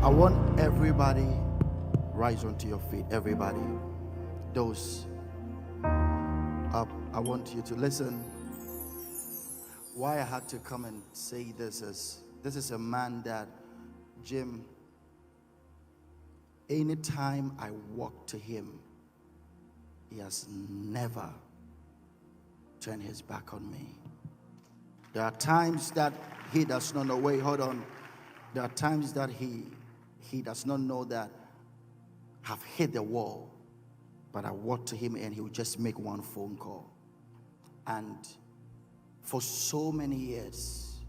I want everybody rise onto your feet. Everybody, those up, I want you to listen. Why I had to come and say this is a man that, Jim, anytime I walk to him, he has never turned his back on me. There are times that he does not know. Wait, hold on. There are times that he does not know that I've hit the wall, but I walk to him and he will just make one phone call. And for so many years,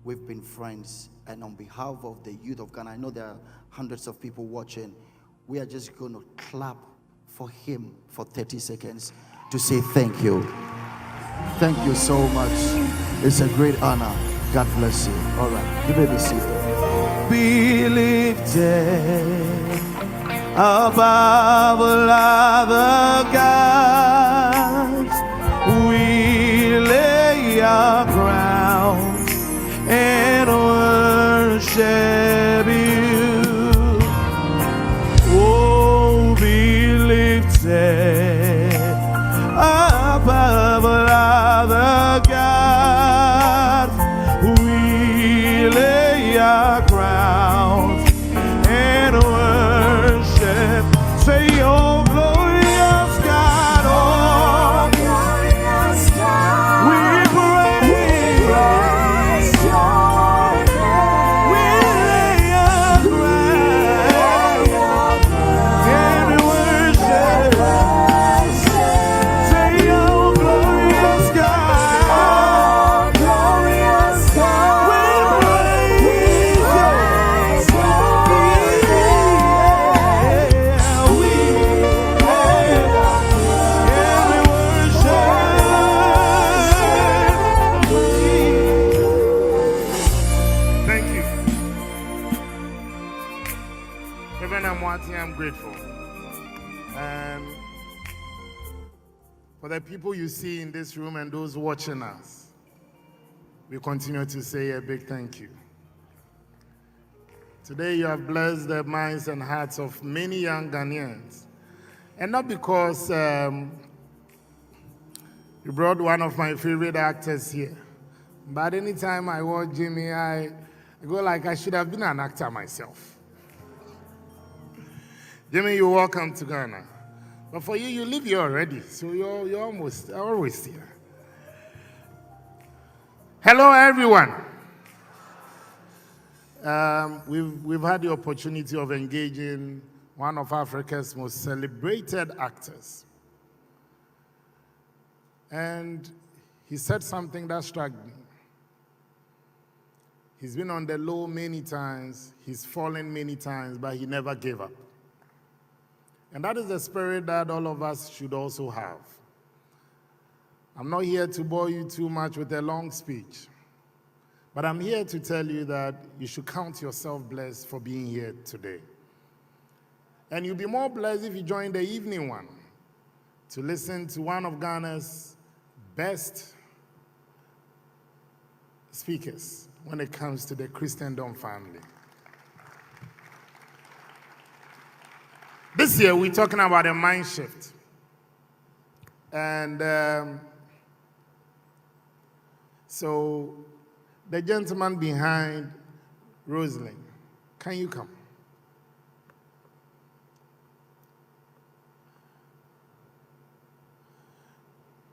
we've been friends. And on behalf of the youth of Ghana, I know there are hundreds of people watching. We are just going to clap for him for 30 seconds to say thank you. Thank you so much. It's a great honor. God bless you. All right, you may be seated. Be lifted above all other gods. We lay our crowns and worship you. Oh, be lifted above all other gods. We lay our crowns and worship. Say, oh glorious God, oh glorious God, we praise your name. We lay our crowns and worship. Say, oh glorious God, glorious God, we praise your Thank you. Reverend Amwati, I'm grateful. And for the people you see in this room and those watching us, we continue to say a big thank you. Today you have blessed the minds and hearts of many young Ghanaians. And not because you brought one of my favorite actors here. But anytime I watch Jimmy, I go like I should have been an actor myself. Jimmy, you're welcome to Ghana. But for you, you live here already, so you're almost always here. Hello, everyone. We've had the opportunity of engaging one of Africa's most celebrated actors. And he said something that struck me. He's been on the low many times, he's fallen many times, but he never gave up. And that is the spirit that all of us should also have. I'm not here to bore you too much with a long speech, but I'm here to tell you that you should count yourself blessed for being here today. And you'll be more blessed if you join the evening one to listen to one of Ghana's best speakers when it comes to the Christendom family. This year, we're talking about a mind shift. And so the gentleman behind Rosalind, can you come?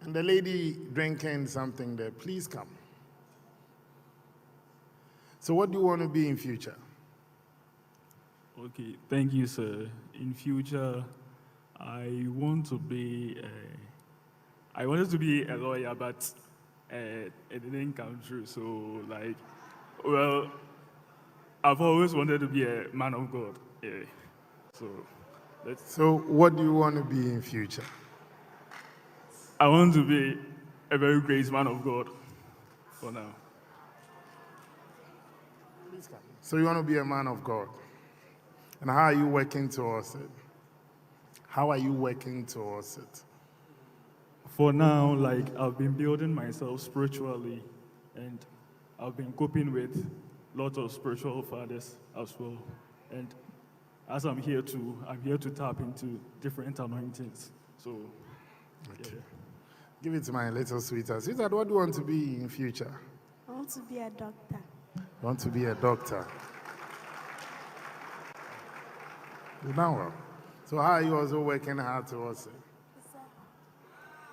And the lady drinking something there, please come. So what do you want to be in future? Okay, thank you, sir. In future, I wanted to be a lawyer, but it didn't come true. So, I've always wanted to be a man of God. Yeah. So what do you want to be in future? I want to be a very great man of God for now. So you want to be a man of God. And how are you working towards it? How are you working towards it? For now, I've been building myself spiritually, and I've been coping with lot of spiritual fathers as well. And as I'm here to tap into different anointings. So, yeah. Give it to my little sweetheart. Sweetheart, what do you want to be in future? I want to be a doctor. You want to be a doctor. You know well. So how are you also working hard towards it? Sir,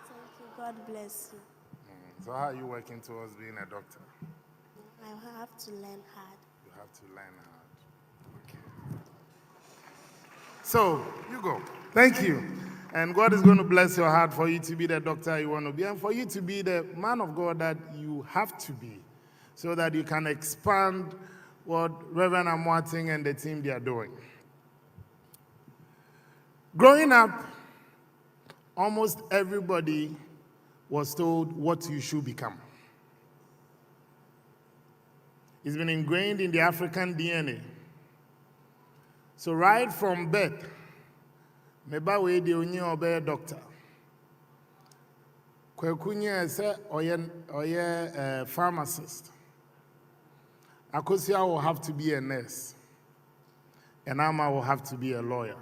thank you. God bless you. So how are you working towards being a doctor? I have to learn hard. You have to learn hard. Okay. So, you go. Thank you. And God is going to bless your heart for you to be the doctor you want to be and for you to be the man of God that you have to be so that you can expand what Reverend Amwating and the team they are doing. Growing up, almost everybody was told what you should become. It's been ingrained in the African DNA. So right from birth, meba we de onye obe doctor. Kwekunye se oye pharmacist. Akosia will have to be a nurse. And Ama will have to be a lawyer.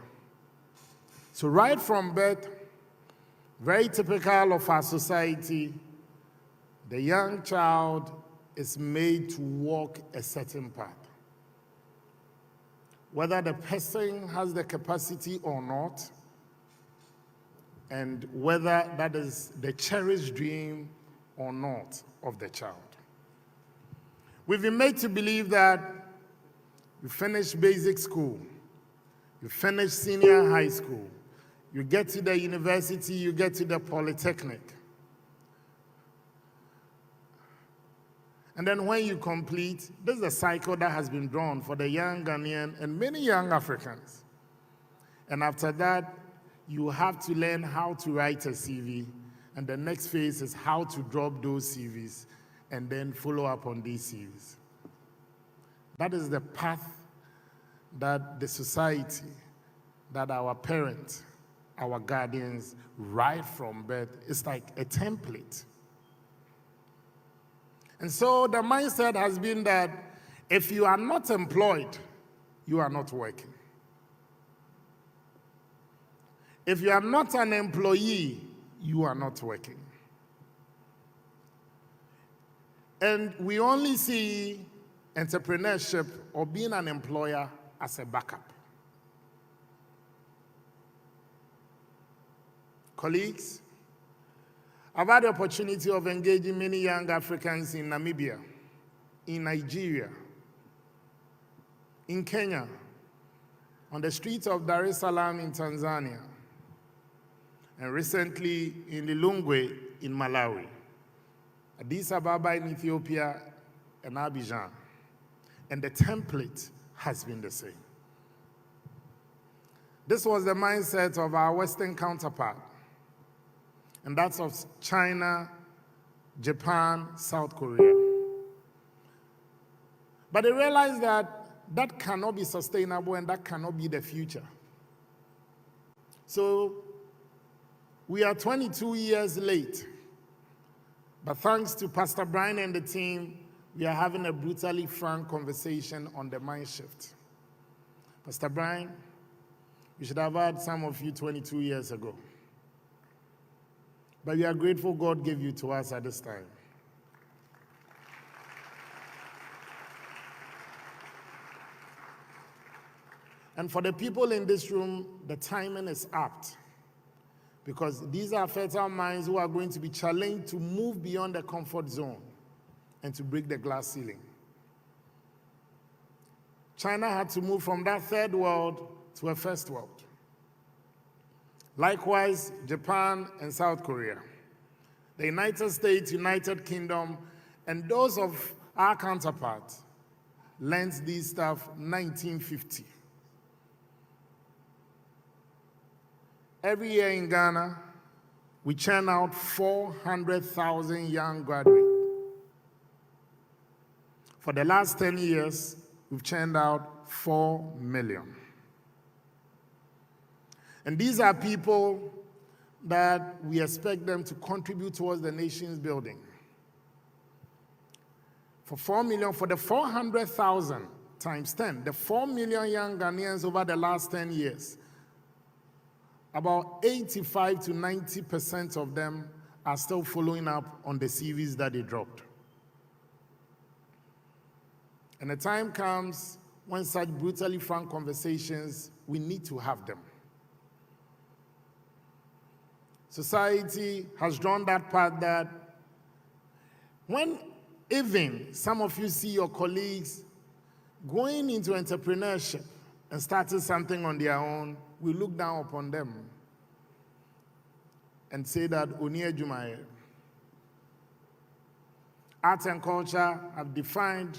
So right from birth, very typical of our society, the young child is made to walk a certain path. Whether the person has the capacity or not, and whether that is the cherished dream or not of the child. We've been made to believe that you finish basic school, you finish senior high school, you get to the university, you get to the polytechnic. And then when you complete, this is a cycle that has been drawn for the young Ghanaian and many young Africans. And after that, you have to learn how to write a CV. And the next phase is how to drop those CVs and then follow up on these CVs. That is the path that the society, that our parents, our guardians, right from birth, is like a template. And so the mindset has been that if you are not employed, you are not working. If you are not an employee, you are not working. And we only see entrepreneurship or being an employer as a backup. Colleagues, I've had the opportunity of engaging many young Africans in Namibia, in Nigeria, in Kenya, on the streets of Dar es Salaam in Tanzania, and recently in Lilongwe in Malawi, Addis Ababa in Ethiopia, and Abidjan. And the template has been the same. This was the mindset of our Western counterpart, and that's of China, Japan, South Korea. But they realized that that cannot be sustainable and that cannot be the future. So we are 22 years late, but thanks to Pastor Brian and the team, we are having a brutally frank conversation on the mind shift. Pastor Brian, we should have had some of you 22 years ago. But we are grateful God gave you to us at this time. And for the people in this room, the timing is apt, because these are fertile minds who are going to be challenged to move beyond the comfort zone and to break the glass ceiling. China had to move from that third world to a first world. Likewise, Japan and South Korea. The United States, United Kingdom, and those of our counterparts learned this stuff 1950. Every year in Ghana, we churn out 400,000 young graduates. For the last 10 years, we've churned out 4 million. And these are people that we expect them to contribute towards the nation's building. For 4 million, for the 400,000 times 10, the 4 million young Ghanaians over the last 10 years, about 85 to 90% of them are still following up on the CVs that they dropped. And the time comes when such brutally frank conversations, we need to have them. Society has drawn that path that when even some of you see your colleagues going into entrepreneurship and starting something on their own, we look down upon them and say that Oni Ejumaye. Art and culture have defined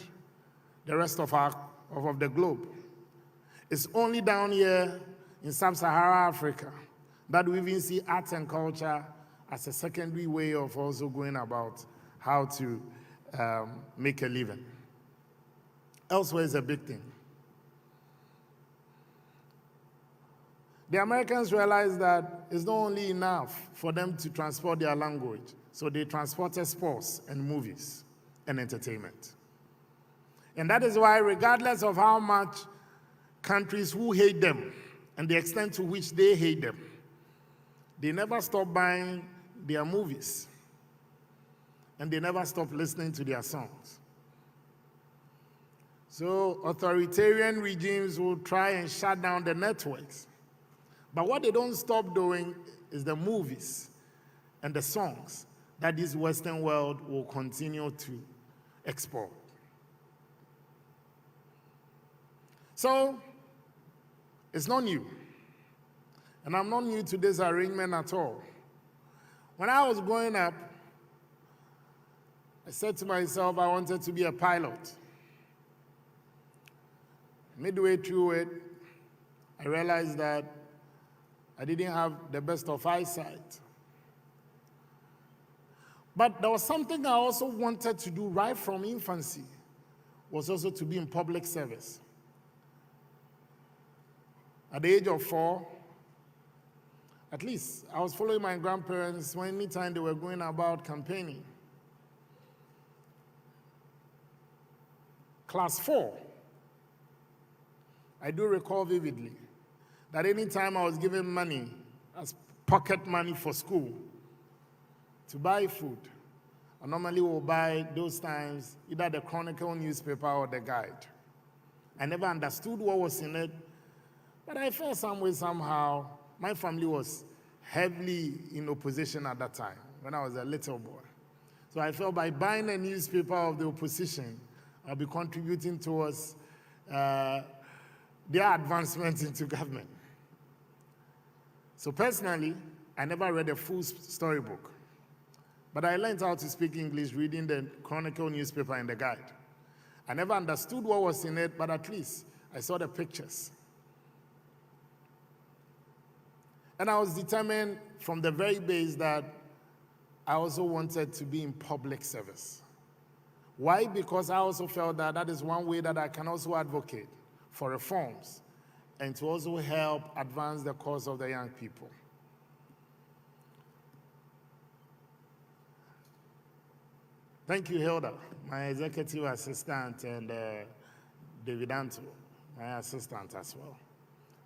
the rest of the globe. It's only down here in sub-Saharan Africa that we even see art and culture as a secondary way of also going about how to make a living. Elsewhere is a big thing. The Americans realized that it's not only enough for them to transport their language, so they transported sports and movies and entertainment. And that is why, regardless of how much countries who hate them and the extent to which they hate them, they never stop buying their movies and they never stop listening to their songs. So authoritarian regimes will try and shut down the networks. But what they don't stop doing is the movies and the songs that this Western world will continue to export. So, it's not new. And I'm not new to this arrangement at all. When I was growing up, I said to myself I wanted to be a pilot. Midway through it, I realized that I didn't have the best of eyesight. But there was something I also wanted to do right from infancy, was also to be in public service. At the age of 4, at least, I was following my grandparents when anytime they were going about campaigning. Class 4, I do recall vividly that anytime I was given money as pocket money for school to buy food, I normally will buy those times either the Chronicle newspaper or the Guide. I never understood what was in it, but I felt some way, somehow, my family was heavily in opposition at that time when I was a little boy. So I felt by buying a newspaper of the opposition, I'll be contributing towards their advancement into government. So personally, I never read a full storybook, but I learned how to speak English reading the Chronicle newspaper and the Guide. I never understood what was in it, but at least I saw the pictures. And I was determined from the very base that I also wanted to be in public service. Why? Because I also felt that that is one way that I can also advocate for reforms and to also help advance the cause of the young people. Thank you, Hilda, my executive assistant, and David Anto, my assistant as well.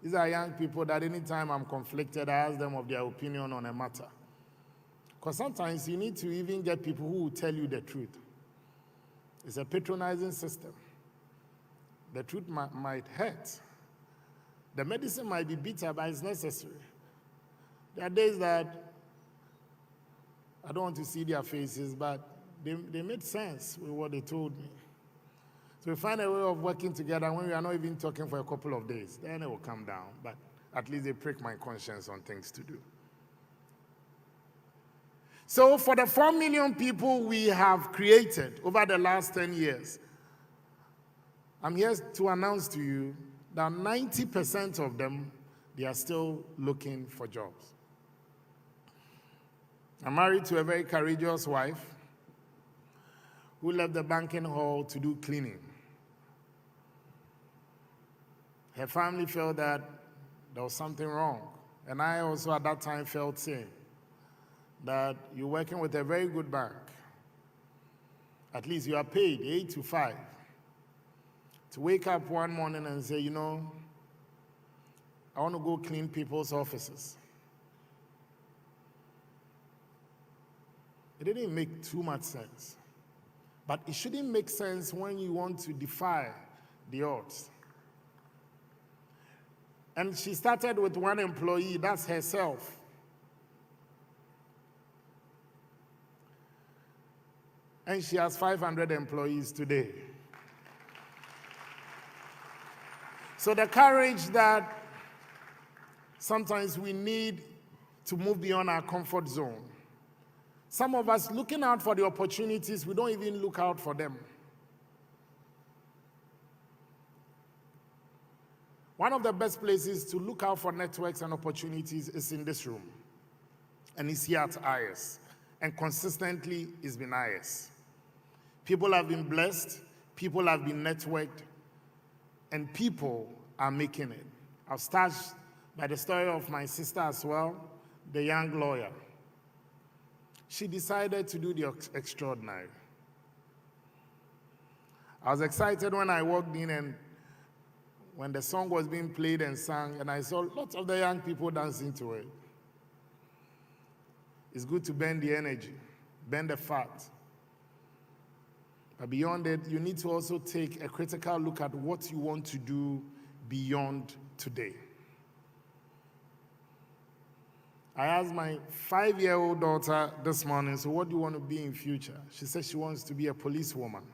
These are young people that anytime I'm conflicted, I ask them of their opinion on a matter. Because sometimes you need to even get people who will tell you the truth. It's a patronizing system. The truth might hurt. The medicine might be bitter, but it's necessary. There are days that I don't want to see their faces, but they made sense with what they told me. So we find a way of working together when we are not even talking for a couple of days. Then it will come down, but at least they prick my conscience on things to do. So for the 4 million people we have created over the last 10 years, I'm here to announce to you that 90% of them, they are still looking for jobs. I'm married to a very courageous wife who left the banking hall to do cleaning. Her family felt that there was something wrong. And I also at that time felt same, that you're working with a very good bank. At least you are paid 8 to 5. To wake up one morning and say, I want to go clean people's offices. It didn't make too much sense. But it shouldn't make sense when you want to defy the odds. And she started with one employee, that's herself. And she has 500 employees today. So the courage that sometimes we need to move beyond our comfort zone. Some of us looking out for the opportunities, we don't even look out for them. One of the best places to look out for networks and opportunities is in this room. And it's here at iYES. And consistently, it's been iYES. People have been blessed, people have been networked, and people are making it. I'll start by the story of my sister as well, the young lawyer. She decided to do the extraordinary. I was excited when I walked in and when the song was being played and sung, and I saw lots of the young people dancing to it. It's good to bend the energy, bend the fat. But beyond it, you need to also take a critical look at what you want to do beyond today. I asked my 5-year-old daughter this morning, so what do you want to be in future? She said she wants to be a policewoman.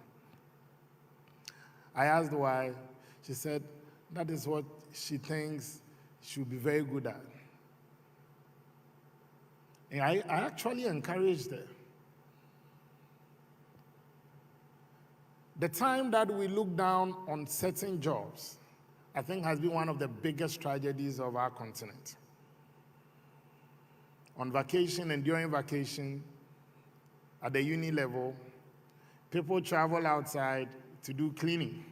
I asked why. She said that is what she thinks she will be very good at. And I actually encouraged her. The time that we look down on certain jobs, I think has been one of the biggest tragedies of our continent. On vacation and during vacation, at the uni level, people travel outside to do cleaning,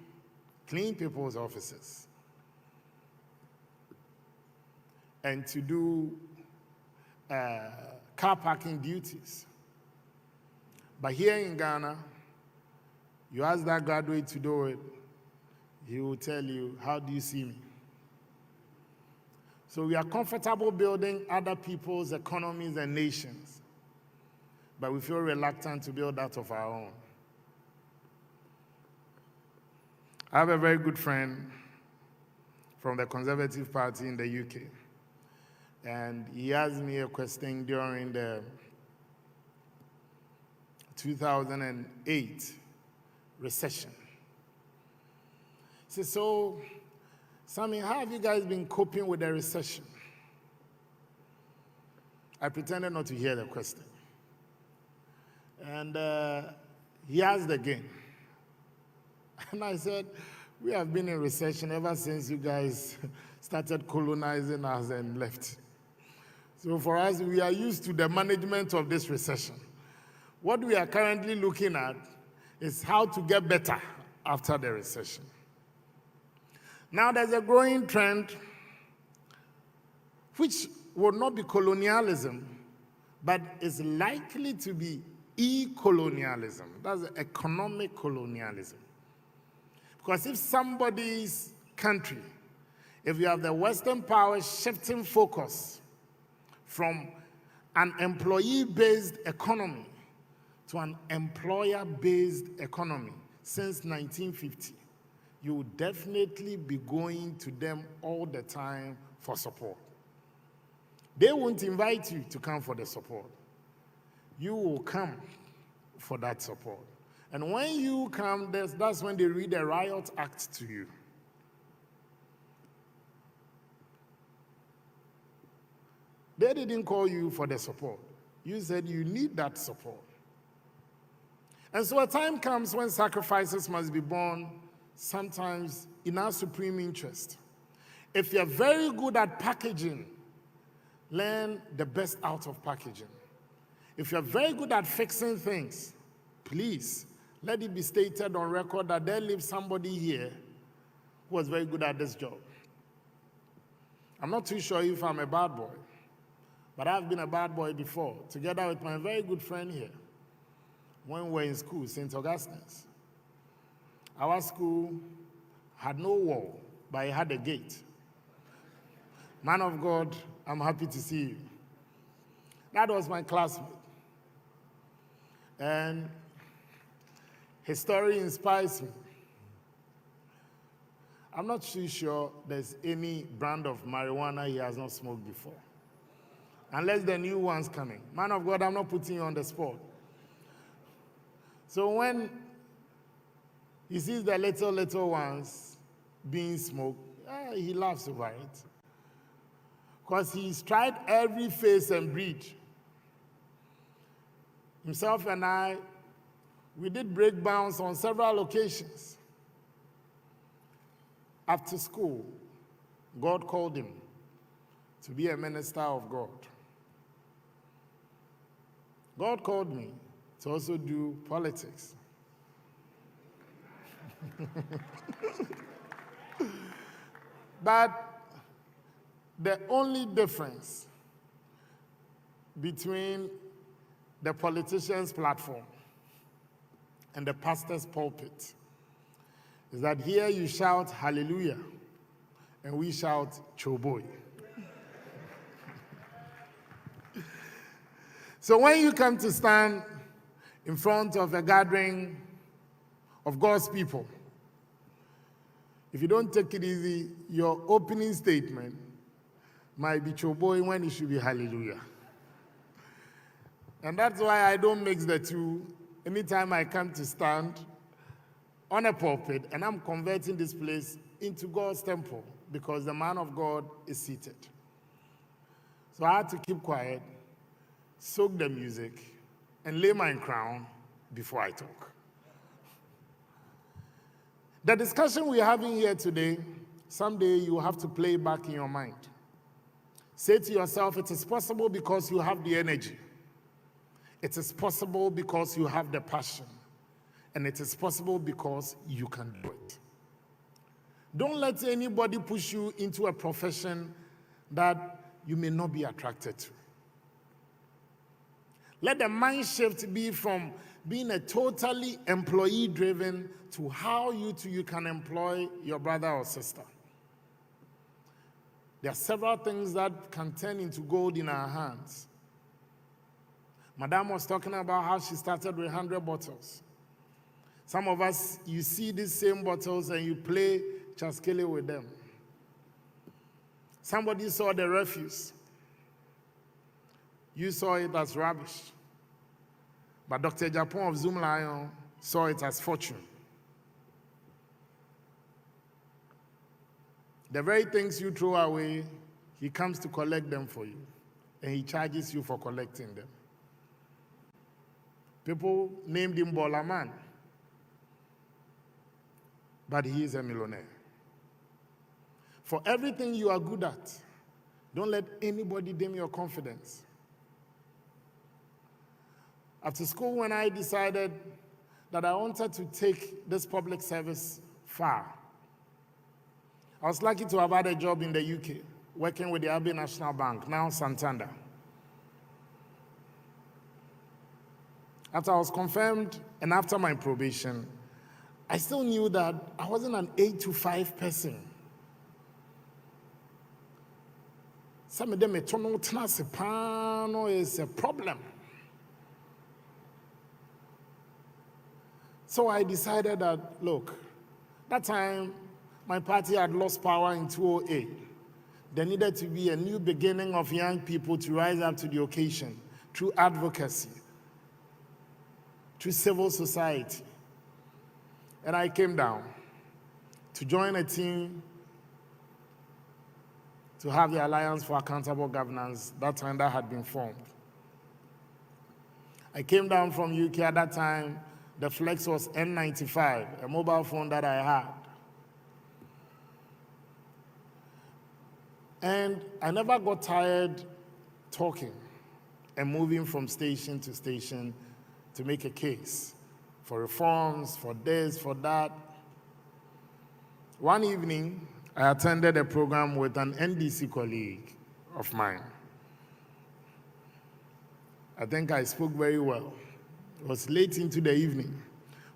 clean people's offices, and to do car parking duties. But here in Ghana, you ask that graduate to do it, he will tell you, how do you see me? So we are comfortable building other people's economies and nations, but we feel reluctant to build that of our own. I have a very good friend from the Conservative Party in the UK, and he asked me a question during the 2008 recession. He said, so, Sammy, how have you guys been coping with the recession? I pretended not to hear the question. And he asked again. And I said, we have been in recession ever since you guys started colonizing us and left. So for us, we are used to the management of this recession. What we are currently looking at is how to get better after the recession. Now there's a growing trend which will not be colonialism, but is likely to be e-colonialism. That's economic colonialism. Because if somebody's country, if you have the Western powers shifting focus from an employee-based economy to an employer-based economy since 1950, you will definitely be going to them all the time for support. They won't invite you to come for the support. You will come for that support. And when you come, that's when they read the Riot Act to you. They didn't call you for the support. You said you need that support. And so a time comes when sacrifices must be borne, sometimes in our supreme interest. If you're very good at packaging, learn the best out of packaging. If you're very good at fixing things, please let it be stated on record that there lives somebody here who was very good at this job. I'm not too sure if I'm a bad boy, but I've been a bad boy before, together with my very good friend here. when we were in school, St. Augustine's. Our school had no wall, but it had a gate. Man of God, I'm happy to see you. That was my classmate. And his story inspires me. I'm not too sure there's any brand of marijuana he has not smoked before. Unless the new one's coming. Man of God, I'm not putting you on the spot. So when he sees the little ones being smoked, he laughs over it. Because he's tried every face and breed. Himself and I, we did break bounce on several occasions. After school, God called him to be a minister of God. God called me to also do politics. But the only difference between the politician's platform and the pastor's pulpit is that here you shout hallelujah and we shout choboy. So when you come to stand in front of a gathering of God's people, if you don't take it easy, your opening statement might be choboy when it should be hallelujah. And that's why I don't mix the two. Anytime I come to stand on a pulpit and I'm converting this place into God's temple because the man of God is seated. So I had to keep quiet, soak the music, and lay my crown before I talk. The discussion we're having here today, someday you will have to play back in your mind. Say to yourself, it is possible because you have the energy. It is possible because you have the passion. And it is possible because you can do it. Don't let anybody push you into a profession that you may not be attracted to. Let the mind shift be from being a totally employee-driven to how you can employ your brother or sister. There are several things that can turn into gold in our hands. Madame was talking about how she started with 100 bottles. Some of us, you see these same bottles and you play chaskele with them. Somebody saw the refuse. You saw it as rubbish. But Dr. Japon of Zoom Lion saw it as fortune. The very things you throw away, he comes to collect them for you. And he charges you for collecting them. People named him Bolaman. But he is a millionaire. For everything you are good at, don't let anybody dim your confidence. After school, when I decided that I wanted to take this public service far, I was lucky to have had a job in the UK, working with the Abbey National Bank, now Santander. After I was confirmed and after my probation, I still knew that I wasn't an 8 to 5 person. Some of them is a problem. So I decided that, look, that time my party had lost power in 2008. There needed to be a new beginning of young people to rise up to the occasion through advocacy, through civil society. And I came down to join a team to have the Alliance for Accountable Governance. That time that had been formed. I came down from UK at that time. The flex was N95, a mobile phone that I had. And I never got tired talking and moving from station to station to make a case for reforms, for this, for that. One evening, I attended a program with an NDC colleague of mine. I think I spoke very well. It was late into the evening.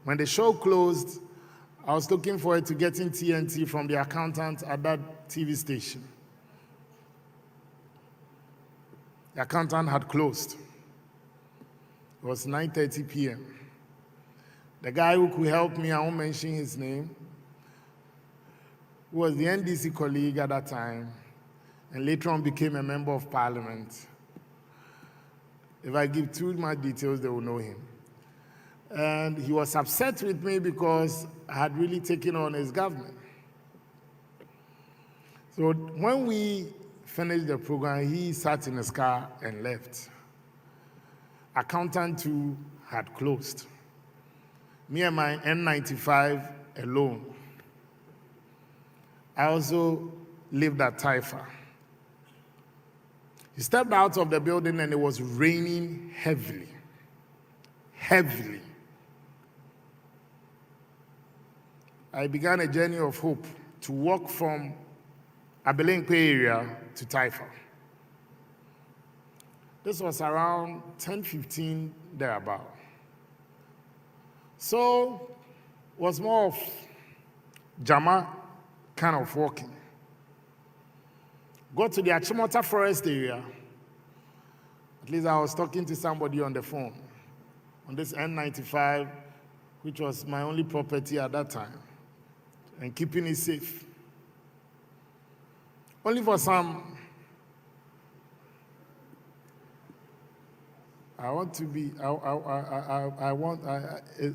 When the show closed, I was looking forward to getting TNT from the accountant at that TV station. The accountant had closed. It was 9:30 p.m. The guy who could help me, I won't mention his name, who was the NDC colleague at that time, and later on became a member of parliament. If I give too much details, they will know him. And he was upset with me because I had really taken on his government. So when we finished the program, he sat in his car and left. Accountant 2 had closed. Me and my N95 alone. I also lived at Taifa. He stepped out of the building and it was raining heavily. Heavily. I began a journey of hope to walk from Abelenkwe area to Taifa. This was around 10:15 thereabout. So it was more of Jama kind of walking. Got to the Achimota forest area. At least I was talking to somebody on the phone on this N95, which was my only property at that time, and keeping it safe. Only for some,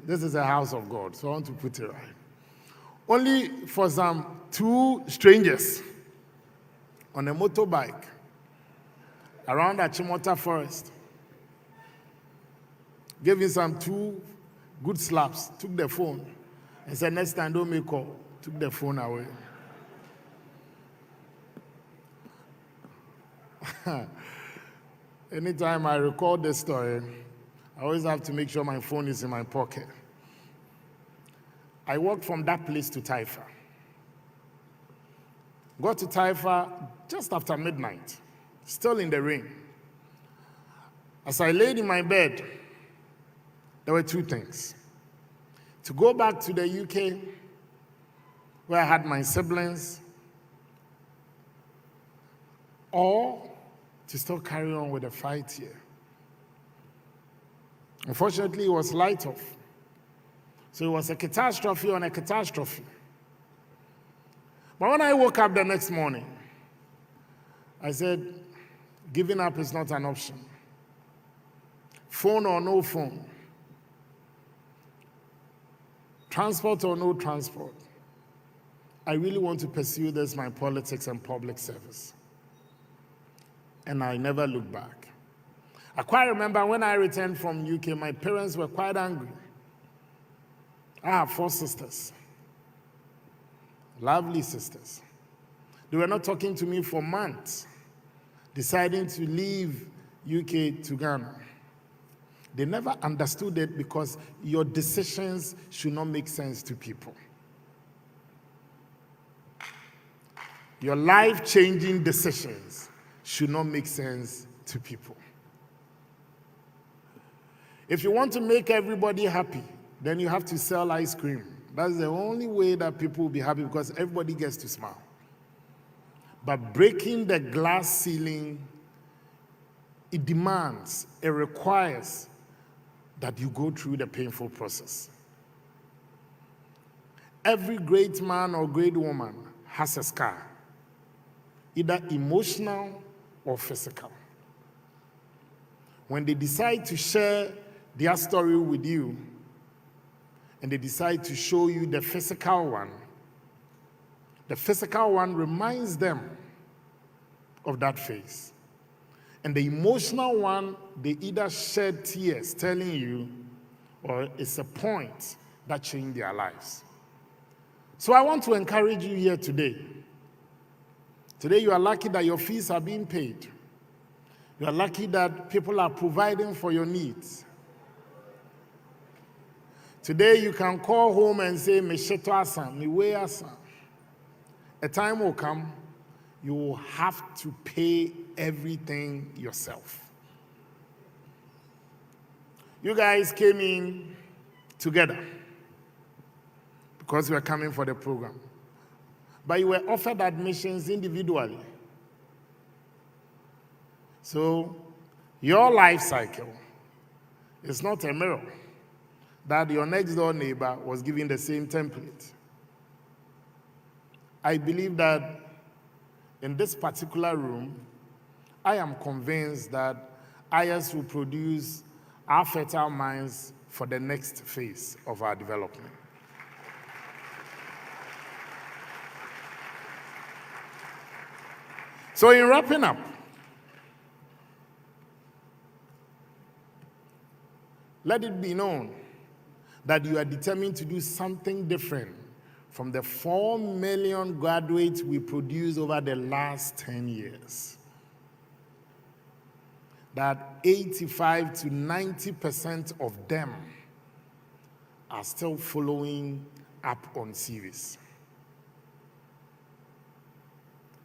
this is a house of God, so I want to put it right. Only for some 2 strangers on a motorbike around Achimota forest, gave him some 2 good slaps, took the phone, and said, next time don't make call, took the phone away. Anytime I record this story, I always have to make sure my phone is in my pocket. I walked from that place to Taifa. Got to Taifa just after midnight, still in the rain. As I laid in my bed, there were 2 things. To go back to the UK, where I had my siblings, or to still carry on with the fight here. Unfortunately, it was light off. So it was a catastrophe on a catastrophe. But when I woke up the next morning, I said, giving up is not an option. Phone or no phone. Transport or no transport. I really want to pursue this, my politics and public service. And I never looked back. I quite remember when I returned from UK, my parents were quite angry. I have 4 sisters. Lovely sisters. They were not talking to me for months, deciding to leave UK to Ghana. They never understood it because your decisions should not make sense to people. Your life-changing decisions should not make sense to people. If you want to make everybody happy, then you have to sell ice cream. That's the only way that people will be happy because everybody gets to smile. But breaking the glass ceiling, it demands, it requires that you go through the painful process. Every great man or great woman has a scar, either emotional or physical. When they decide to share their story with you, and they decide to show you the physical one reminds them of that face. And the emotional one, they either shed tears telling you, or it's a point that changed their lives. So I want to encourage you here today. Today you are lucky that your fees are being paid. You are lucky that people are providing for your needs. Today you can call home and say, "Mesheto asa, miwe asa." A time will come, you will have to pay everything yourself. You guys came in together because you were coming for the program. But you were offered admissions individually. So your life cycle is not a mirror that your next door neighbor was given the same template. I believe that in this particular room, I am convinced that iYES will produce our fertile minds for the next phase of our development. So in wrapping up, let it be known that you are determined to do something different from the 4 million graduates we produced over the last 10 years. That 85 to 90% of them are still following up on series.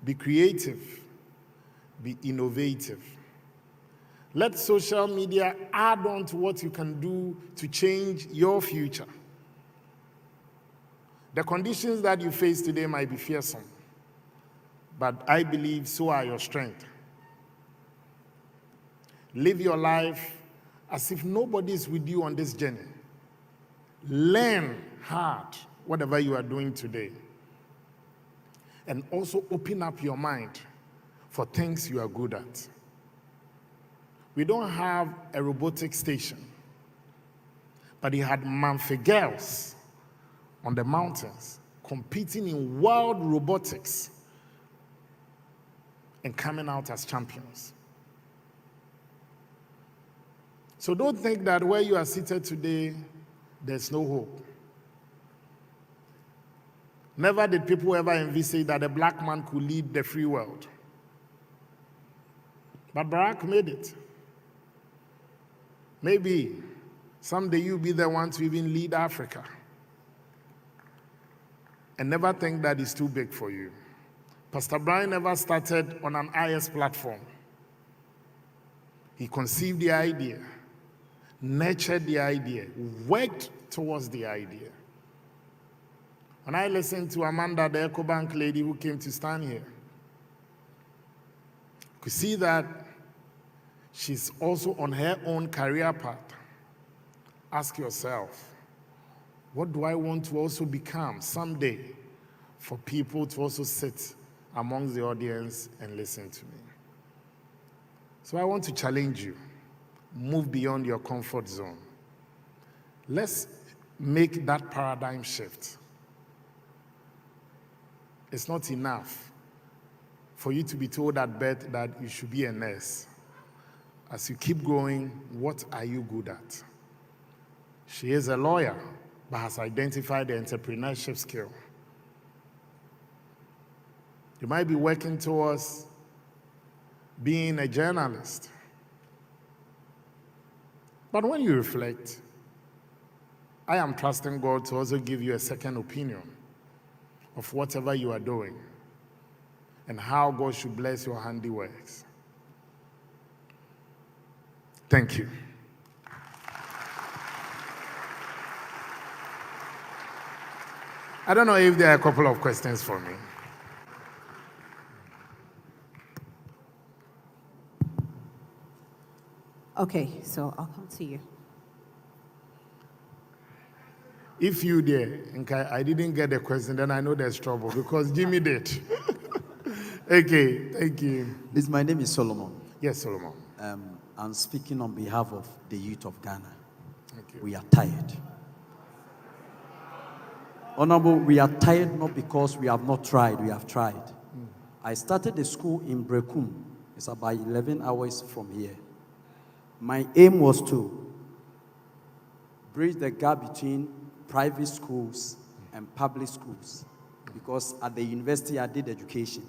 Be creative, be innovative. Let social media add on to what you can do to change your future. The conditions that you face today might be fearsome, but I believe so are your strength. Live your life as if nobody is with you on this journey. Learn hard whatever you are doing today. And also open up your mind for things you are good at. We don't have a robotic station, but he had Manfred girls on the mountains competing in world robotics and coming out as champions. So don't think that where you are seated today, there's no hope. Never did people ever envisage that a black man could lead the free world. But Barack made it. Maybe someday you'll be the one to even lead Africa. And never think that it's too big for you. Pastor Brian never started on an iYES platform. He conceived the idea, nurtured the idea, worked towards the idea. When I listened to Amanda, the EcoBank lady who came to stand here, you could see that she's also on her own career path. Ask yourself, what do I want to also become someday for people to also sit amongst the audience and listen to me? So I want to challenge you. Move beyond your comfort zone. Let's make that paradigm shift. It's not enough for you to be told at birth that you should be a nurse. As you keep growing, what are you good at? She is a lawyer, but has identified the entrepreneurship skill. You might be working towards being a journalist. But when you reflect, I am trusting God to also give you a second opinion of whatever you are doing and how God should bless your handiworks. Thank you. I don't know if there are a couple of questions for me. Okay, so I'll come to you. If you dare, I didn't get the question, then I know there's trouble because Jimmy did. Okay, thank you. Please, my name is Solomon. Yes, Solomon. I'm speaking on behalf of the youth of Ghana. Thank you. We are tired. Honorable, we are tired not because we have not tried, we have tried. I started the school in Brekum. It's about 11 hours from here. My aim was to bridge the gap between private schools and public schools, because at the university I did education.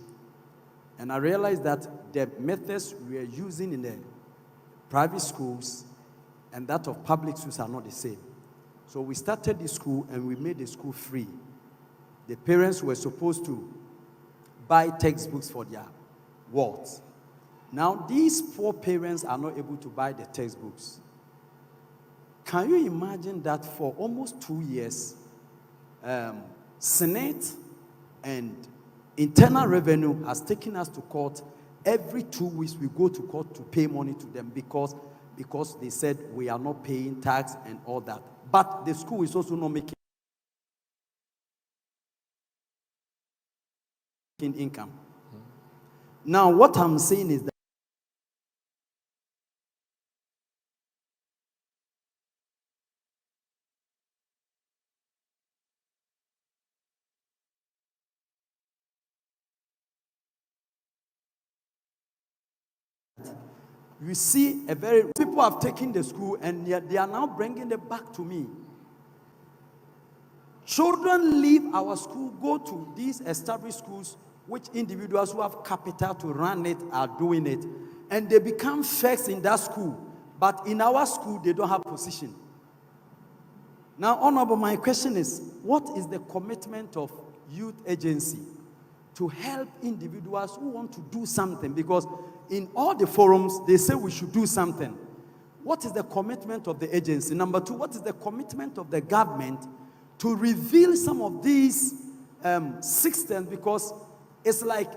And I realized that the methods we are using in the private schools and that of public schools are not the same. So we started the school and we made the school free. The parents were supposed to buy textbooks for their wards. Now these poor parents are not able to buy the textbooks. Can you imagine that for almost 2 years, Senate and Internal Revenue has taken us to court? Every 2 weeks we go to court to pay money to them because they said we are not paying tax and all that. But the school is also not making income. Now, what I'm saying is that you see people have taken the school and yet they are now bringing it back to me. Children leave our school, go to these established schools, which individuals who have capital to run it are doing it, and they become first in that school. But in our school, they don't have position. Now, Honorable, my question is, what is the commitment of youth agency to help individuals who want to do something? Because in all the forums, they say we should do something. What is the commitment of the agency? Number two, what is the commitment of the government to reveal some of these systems? Because it's like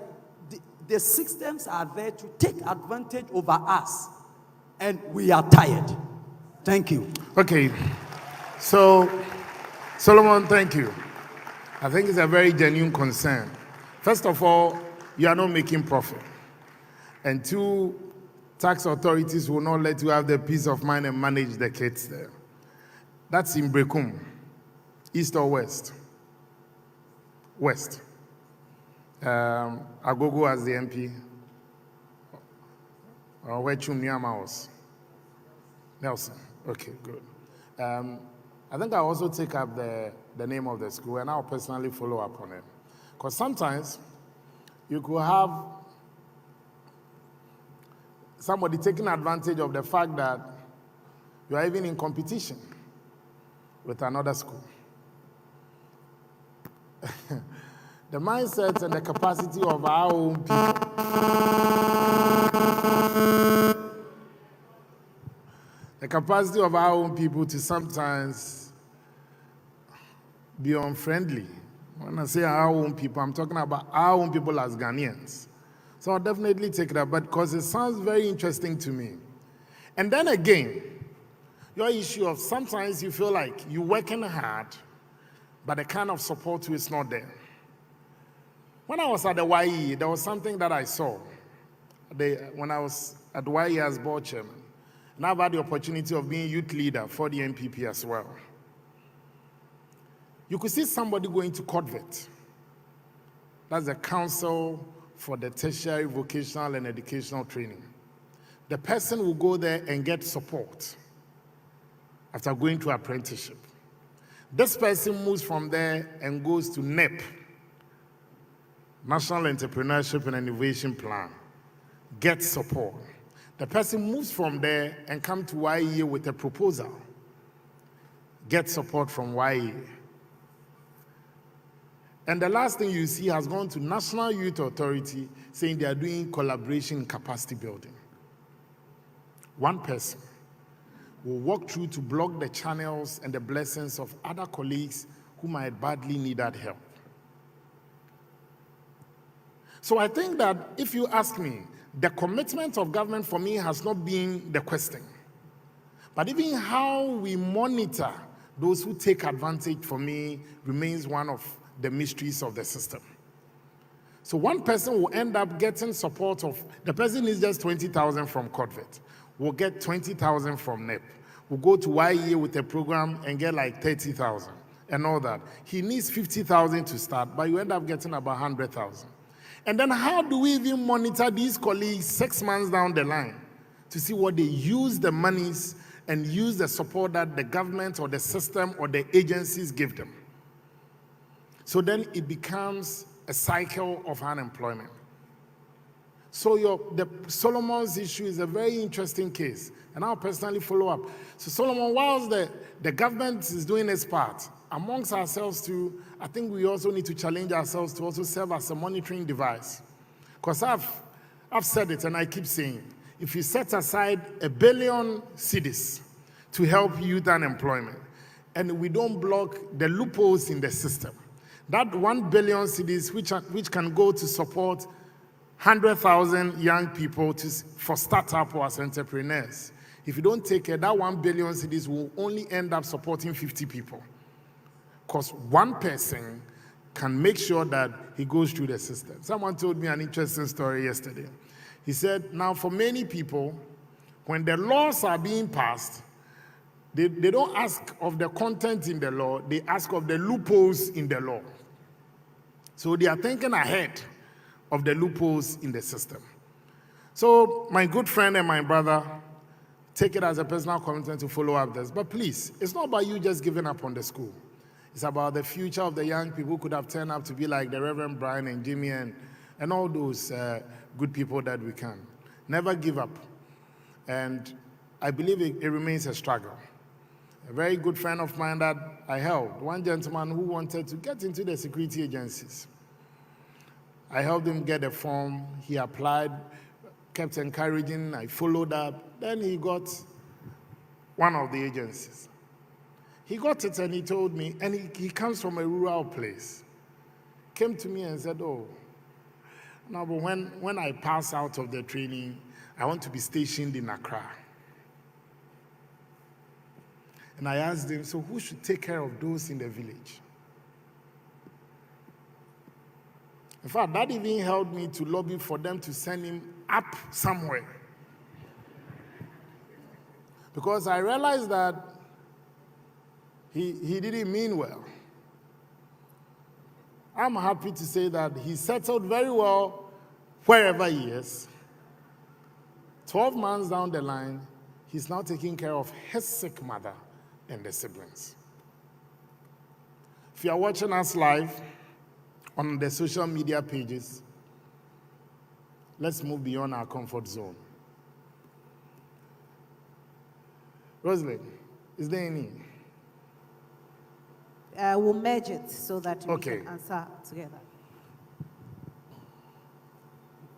the systems are there to take advantage over us, and we are tired. Thank you. Okay. So, Solomon, thank you. I think it's a very genuine concern. First of all, you are not making profit. And two, tax authorities will not let you have the peace of mind and manage the kids there. That's in Brekum, east or west? West. Agogo as the MP. Or where Chumnyama was? Nelson. Okay, good. I think I'll also take up the name of the school and I'll personally follow up on it. Because sometimes you could have somebody taking advantage of the fact that you are even in competition with another school. The mindset and the capacity of our own people. The capacity of our own people to sometimes be unfriendly. When I say our own people, I'm talking about our own people as Ghanaians. So I'll definitely take it up, but because it sounds very interesting to me. And then again, your issue of sometimes you feel like you're working hard, but the kind of support is not there. When I was at the YE, there was something that I saw when I was at the YE as board chairman. And I've had the opportunity of being youth leader for the NPP as well. You could see somebody going to CODVET. That's the Council for the Tertiary Vocational and Educational Training. The person will go there and get support after going to apprenticeship. This person moves from there and goes to NEP, National Entrepreneurship and Innovation Plan, gets support. The person moves from there and comes to YE with a proposal, gets support from YE. And the last thing you see has gone to National Youth Authority saying they are doing collaboration capacity building. One person will walk through to block the channels and the blessings of other colleagues who might badly need that help. So I think that if you ask me, the commitment of government for me has not been the question. But even how we monitor those who take advantage for me remains one of the mysteries of the system. So one person will end up getting support of, the person needs just 20,000 from CODVET, will get 20,000 from NEP, will go to YE with a program and get like 30,000 and all that. He needs 50,000 to start, but you end up getting about 100,000. And then how do we even monitor these colleagues 6 months down the line to see what they use the monies and use the support that the government or the system or the agencies give them? So then it becomes a cycle of unemployment. So the Solomon's issue is a very interesting case, and I'll personally follow up. So Solomon, whilst the government is doing its part, amongst ourselves too, I think we also need to challenge ourselves to also serve as a monitoring device. Because I've said it and I keep saying, if you set aside 1 billion cedis to help youth unemployment, and we don't block the loopholes in the system. That 1 billion cedis, which can go to support 100,000 young people for startup or as entrepreneurs. If you don't take care, that 1 billion cedis will only end up supporting 50 people. Because one person can make sure that he goes through the system. Someone told me an interesting story yesterday. He said, now for many people, when the laws are being passed, they don't ask of the content in the law, they ask of the loopholes in the law. So they are thinking ahead of the loopholes in the system. So my good friend and my brother, take it as a personal commitment to follow up this. But please, it's not about you just giving up on the school. It's about the future of the young people who could have turned out to be like the Reverend Brian and Jimmy and all those good people that we can. Never give up. And I believe it remains a struggle. A very good friend of mine that I helped, one gentleman who wanted to get into the security agencies. I helped him get a form. He applied, kept encouraging. I followed up. Then he got one of the agencies. He got it and he told me, and he comes from a rural place. Came to me and said, oh, no, but when I pass out of the training, I want to be stationed in Accra. And I asked him, so who should take care of those in the village? In fact, that even helped me to lobby for them to send him up somewhere. Because I realized that he didn't mean well. I'm happy to say that he settled very well wherever he is. 12 months down the line, he's now taking care of his sick mother and the siblings. If you are watching us live on the social media pages, let's move beyond our comfort zone. Rosalind, is there any? We'll merge it so that we Okay. can answer together.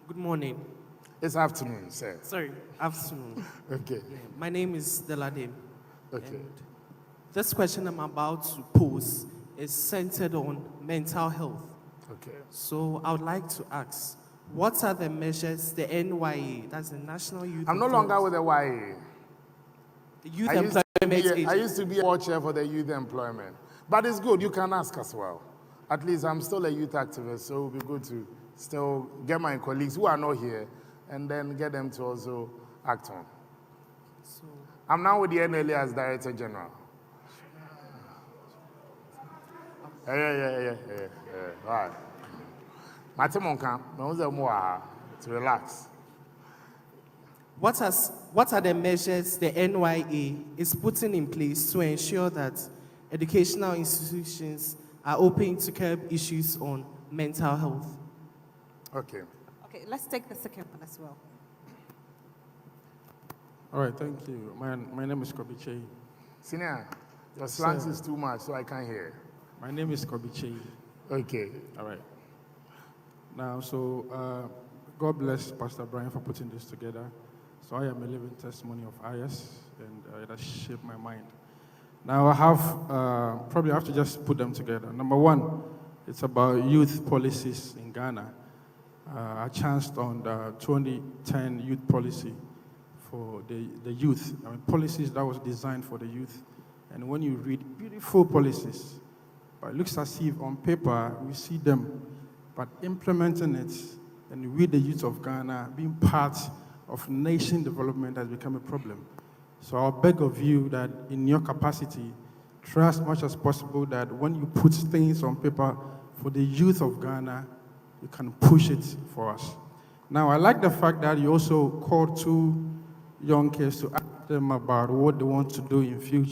Good morning. It's afternoon, sir. Sorry, afternoon. Okay. My name is Deladim. Okay. And this question I'm about to pose is centered on mental health. Okay. So I would like to ask, what are the measures the NYA, that's the National Youth I'm no Employment- longer with the YA. the Youth I Employment used to be a board chair for the youth employment. But it's good, you can ask as well. At least I'm still a youth activist, so it will be good to still get my colleagues who are not here and then get them to also act on. So, I'm now with the NLA as Director General. Yeah. All right. Matemonka, to relax. what are the measures the NYA is putting in place to ensure that educational institutions are open to curb issues on mental health? Okay. Okay, let's take the second one as well. All right, thank you. My name is Kobiche. Senior, your slant is too much, so I can't hear. My name is Kobiche. Okay. All right. Now, God bless Pastor Brian for putting this together. So I am a living testimony of iYES, and it has shaped my mind. Now I have, probably have to just put them together. Number one, it's about youth policies in Ghana. I chanced on the 2010 youth policy for the youth. I mean, policies that was designed for the youth. And when you read beautiful policies, but it looks as if on paper we see them, but implementing it and you read the youth of Ghana being part of nation development has become a problem. So I'll beg of you that in your capacity, try as much as possible that when you put things on paper for the youth of Ghana, you can push it for us. Now, I like the fact that you also called two young kids to ask them about what they want to do in future.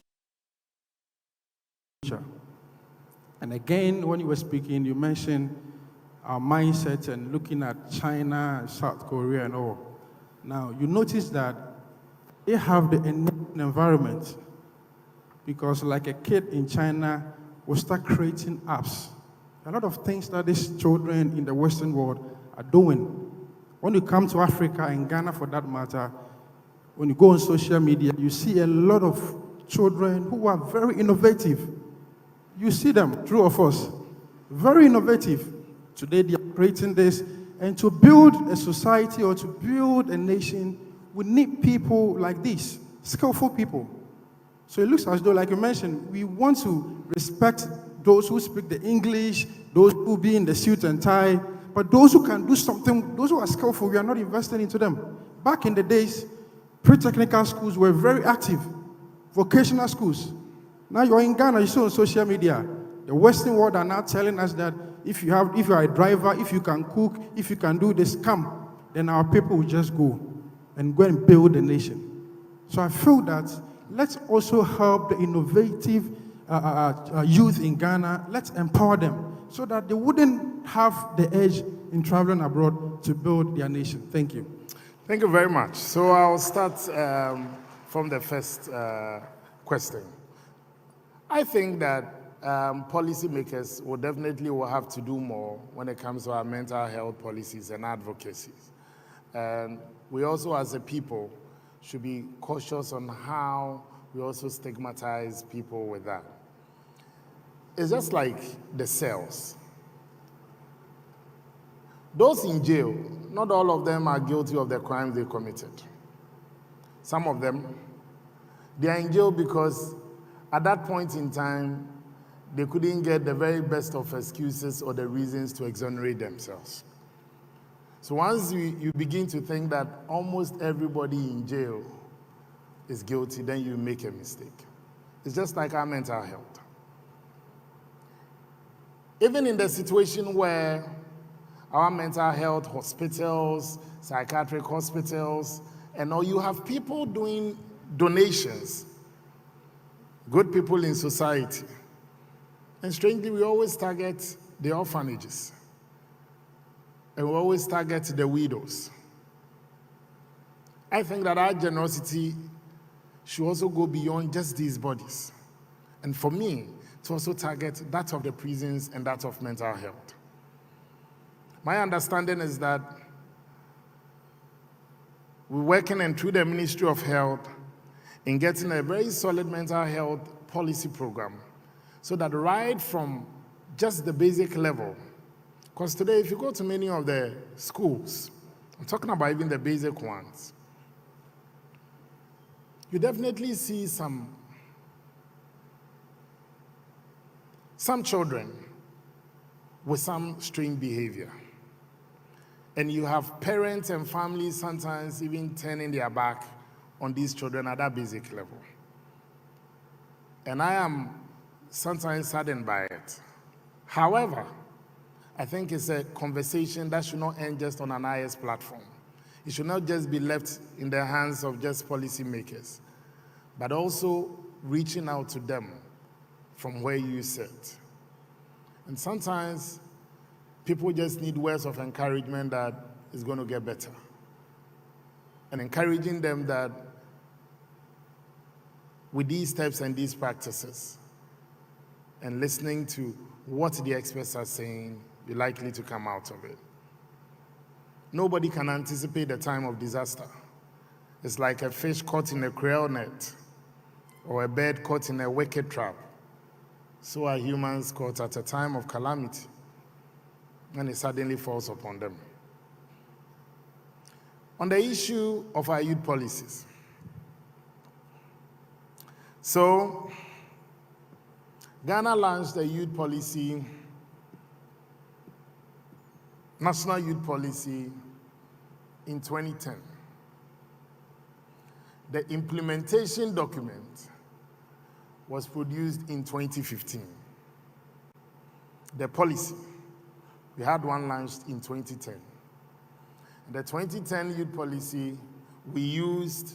And again, when you were speaking, you mentioned our mindset and looking at China, South Korea, and all. Now, you notice that they have the environment because like a kid in China will start creating apps. A lot of things that these children in the Western world are doing. When you come to Africa and Ghana for that matter, when you go on social media, you see a lot of children who are very innovative. You see them, true of us, very innovative. Today they are creating this. And to build a society or to build a nation, we need people like this, skillful people. So it looks as though, like you mentioned, we want to respect those who speak the English, those who be in the suit and tie, but those who can do something, those who are skillful, we are not investing into them. Back in the days, pre-technical schools were very active, vocational schools. Now you're in Ghana, you see on social media, the Western world are now telling us that if you are a driver, if you can cook, if you can do this, come, then our people will just go and build a nation. So I feel that let's also help the innovative youth in Ghana. Let's empower them so that they wouldn't have the edge in traveling abroad to build their nation. Thank you. Thank you very much. So I'll start from the first question. I think that policymakers will definitely have to do more when it comes to our mental health policies and advocacies. And we also, as a people, should be cautious on how we also stigmatize people with that. It's just like the cells. Those in jail, not all of them are guilty of the crimes they committed. Some of them, they are in jail because at that point in time, they couldn't get the very best of excuses or the reasons to exonerate themselves. So once you begin to think that almost everybody in jail is guilty, then you make a mistake. It's just like our mental health. Even in the situation where our mental health hospitals, psychiatric hospitals, and all, you have people doing donations, good people in society. And strangely, we always target the orphanages. And we always target the widows. I think that our generosity should also go beyond just these bodies. And for me, to also target that of the prisons and that of mental health. My understanding is that we're working and through the Ministry of Health in getting a very solid mental health policy program so that right from just the basic level, because today if you go to many of the schools, I'm talking about even the basic ones, you definitely see some children with some strange behavior. And you have parents and families sometimes even turning their back on these children at that basic level. And I am sometimes saddened by it. However, I think it's a conversation that should not end just on an iYES platform. It should not just be left in the hands of just policymakers, but also reaching out to them from where you sit. And sometimes people just need words of encouragement that it's going to get better. And encouraging them that with these steps and these practices, and listening to what the experts are saying, you're likely to come out of it. Nobody can anticipate the time of disaster. It's like a fish caught in a krill net or a bird caught in a wicked trap. So are humans caught at a time of calamity, and it suddenly falls upon them. On the issue of our youth policies, so Ghana launched a youth policy, national youth policy, in 2010. The implementation document was produced in 2015. The policy, we had one launched in 2010. The 2010 youth policy, we used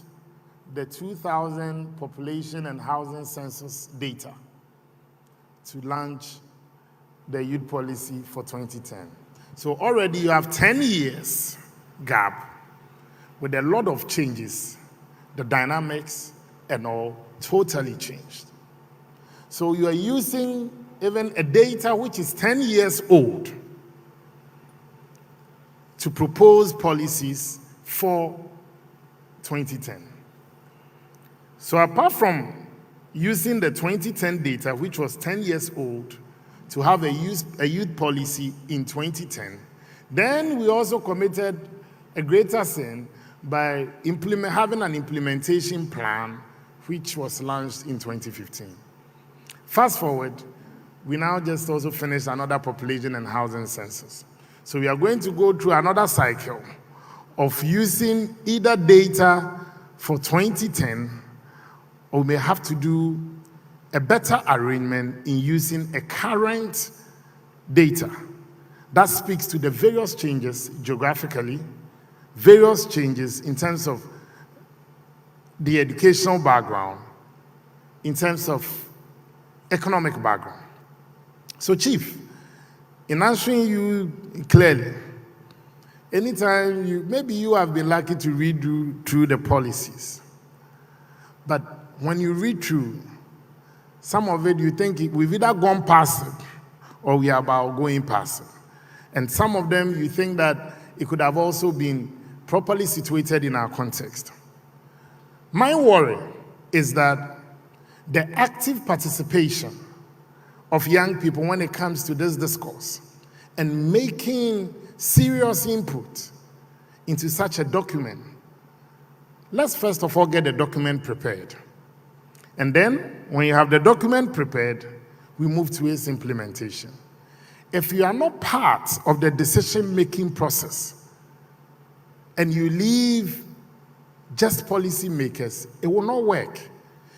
the 2000 population and housing census data to launch the youth policy for 2010. So already you have 10 years gap with a lot of changes. The dynamics and all totally changed. So you are using even a data which is 10 years old to propose policies for 2010. So apart from using the 2010 data, which was 10 years old, to have a youth policy in 2010. Then we also committed a greater sin by having an implementation plan, which was launched in 2015. Fast forward, we now just also finished another population and housing census. So we are going to go through another cycle of using either data for 2010, or we may have to do a better arrangement in using a current data that speaks to the various changes geographically, various changes in terms of the educational background, in terms of economic background. So, Chief, in answering you clearly, anytime maybe you have been lucky to read through the policies, but when you read through, some of it you think we've either gone past it or we are about going past it. And some of them you think that it could have also been properly situated in our context. My worry is that the active participation of young people when it comes to this discourse and making serious input into such a document, let's first of all get the document prepared. And then, when you have the document prepared, we move to its implementation. If you are not part of the decision-making process and you leave just policymakers, it will not work.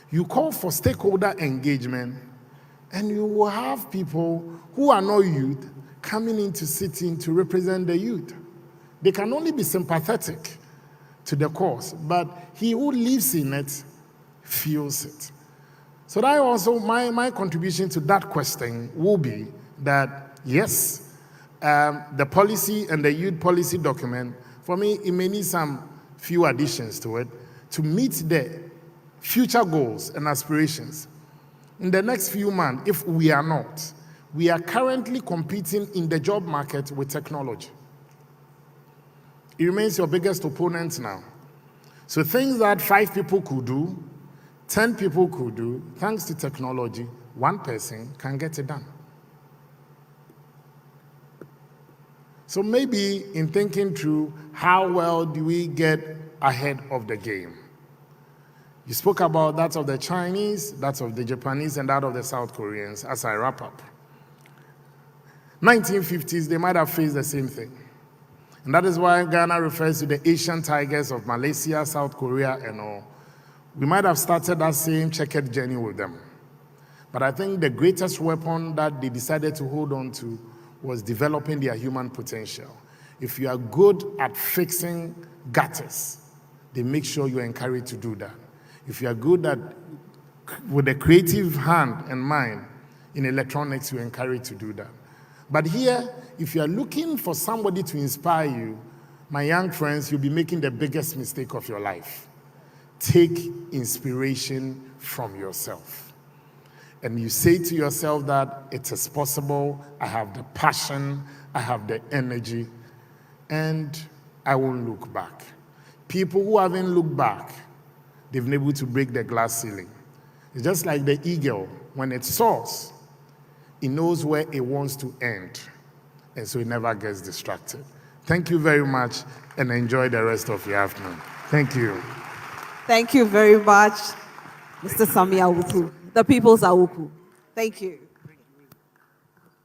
You call for stakeholder engagement, and you will have people who are not youth coming into sitting to represent the youth. They can only be sympathetic to the cause, but he who lives in it feels it. So that also, my contribution to that question will be that, yes, the policy and the youth policy document, for me, it may need some few additions to it to meet the future goals and aspirations. In the next few months, if we are not, we are currently competing in the job market with technology. It remains your biggest opponent now. So things that 5 people could do, 10 people could do, thanks to technology, 1 person can get it done. So maybe in thinking through how well do we get ahead of the game? You spoke about that of the Chinese, that of the Japanese, and that of the South Koreans as I wrap up. 1950s, they might have faced the same thing. And that is why Ghana refers to the Asian tigers of Malaysia, South Korea, and all. We might have started that same checkered journey with them. But I think the greatest weapon that they decided to hold on to was developing their human potential. If you are good at fixing gutters, they make sure you're encouraged to do that. If you are good at, with a creative hand and mind in electronics, you're encouraged to do that. But here, if you are looking for somebody to inspire you, my young friends, you'll be making the biggest mistake of your life. Take inspiration from yourself. And you say to yourself that it is possible, I have the passion, I have the energy, and I won't look back. People who haven't looked back, they've been able to break the glass ceiling. It's just like the eagle. When it soars, it knows where it wants to end, and so it never gets distracted. Thank you very much, and enjoy the rest of your afternoon. Thank you. Thank you very much, Mr. Sammy Awuku, the People's Awuku. Thank you.